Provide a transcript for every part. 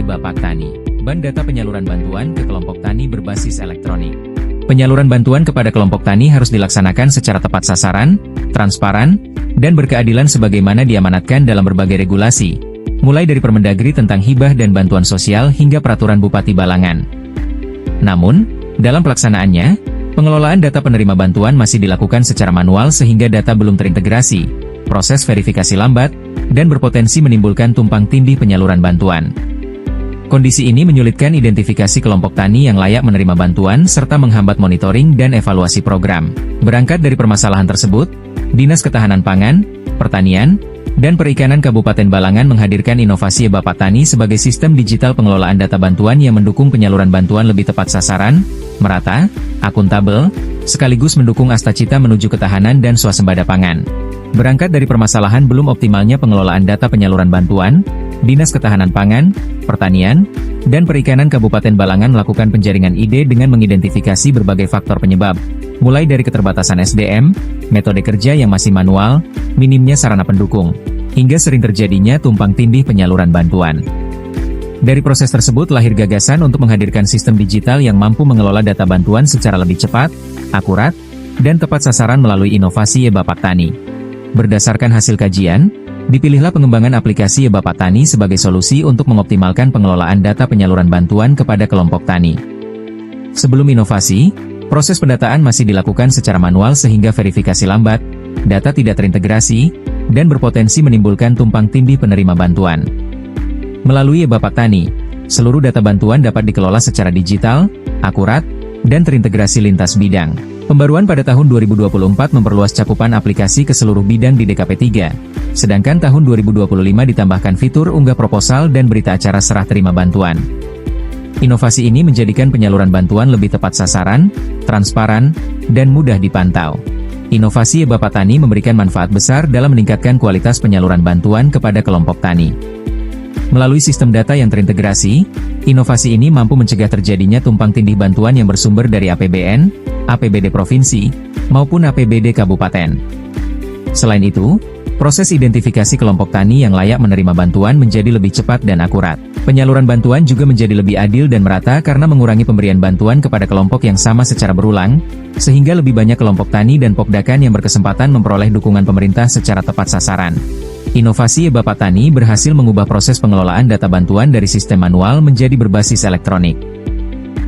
e-Bapak Tani, Bank Data Penyaluran Bantuan ke Kelompok Tani Berbasis Elektronik. Penyaluran bantuan kepada kelompok tani harus dilaksanakan secara tepat sasaran, transparan, dan berkeadilan sebagaimana diamanatkan dalam berbagai regulasi, mulai dari Permendagri tentang hibah dan bantuan sosial hingga Peraturan Bupati Balangan. Namun, dalam pelaksanaannya, pengelolaan data penerima bantuan masih dilakukan secara manual sehingga data belum terintegrasi, proses verifikasi lambat, dan berpotensi menimbulkan tumpang tindih penyaluran bantuan. Kondisi ini menyulitkan identifikasi kelompok tani yang layak menerima bantuan serta menghambat monitoring dan evaluasi program. Berangkat dari permasalahan tersebut, Dinas Ketahanan Pangan, Pertanian, dan Perikanan Kabupaten Balangan menghadirkan inovasi e-Bapak Tani sebagai sistem digital pengelolaan data bantuan yang mendukung penyaluran bantuan lebih tepat sasaran, merata, akuntabel, sekaligus mendukung Astacita menuju ketahanan dan swasembada pangan. Berangkat dari permasalahan belum optimalnya pengelolaan data penyaluran bantuan, Dinas Ketahanan Pangan, Pertanian, dan Perikanan Kabupaten Balangan melakukan penjaringan ide dengan mengidentifikasi berbagai faktor penyebab, mulai dari keterbatasan SDM, metode kerja yang masih manual, minimnya sarana pendukung, hingga sering terjadinya tumpang tindih penyaluran bantuan. Dari proses tersebut lahir gagasan untuk menghadirkan sistem digital yang mampu mengelola data bantuan secara lebih cepat, akurat, dan tepat sasaran melalui inovasi e-Bapak Tani. Berdasarkan hasil kajian, dipilihlah pengembangan aplikasi e-Bapak Tani sebagai solusi untuk mengoptimalkan pengelolaan data penyaluran bantuan kepada kelompok tani. Sebelum inovasi, proses pendataan masih dilakukan secara manual sehingga verifikasi lambat, data tidak terintegrasi, dan berpotensi menimbulkan tumpang tindih penerima bantuan. Melalui e-Bapak Tani, seluruh data bantuan dapat dikelola secara digital, akurat, dan terintegrasi lintas bidang. Pembaruan pada tahun 2024 memperluas cakupan aplikasi ke seluruh bidang di DKP 3, sedangkan tahun 2025 ditambahkan fitur unggah proposal dan berita acara serah terima bantuan. Inovasi ini menjadikan penyaluran bantuan lebih tepat sasaran, transparan, dan mudah dipantau. Inovasi e-Bapak Tani memberikan manfaat besar dalam meningkatkan kualitas penyaluran bantuan kepada kelompok tani. Melalui sistem data yang terintegrasi, inovasi ini mampu mencegah terjadinya tumpang tindih bantuan yang bersumber dari APBN, APBD Provinsi, maupun APBD Kabupaten. Selain itu, proses identifikasi kelompok tani yang layak menerima bantuan menjadi lebih cepat dan akurat. Penyaluran bantuan juga menjadi lebih adil dan merata karena mengurangi pemberian bantuan kepada kelompok yang sama secara berulang, sehingga lebih banyak kelompok tani dan pokdakan yang berkesempatan memperoleh dukungan pemerintah secara tepat sasaran. Inovasi e-Bapak Tani berhasil mengubah proses pengelolaan data bantuan dari sistem manual menjadi berbasis elektronik.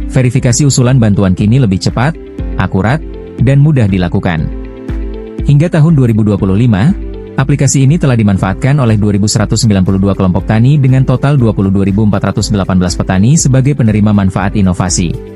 Verifikasi usulan bantuan kini lebih cepat, akurat, dan mudah dilakukan. Hingga tahun 2025, aplikasi ini telah dimanfaatkan oleh 2.192 kelompok tani dengan total 22.418 petani sebagai penerima manfaat inovasi.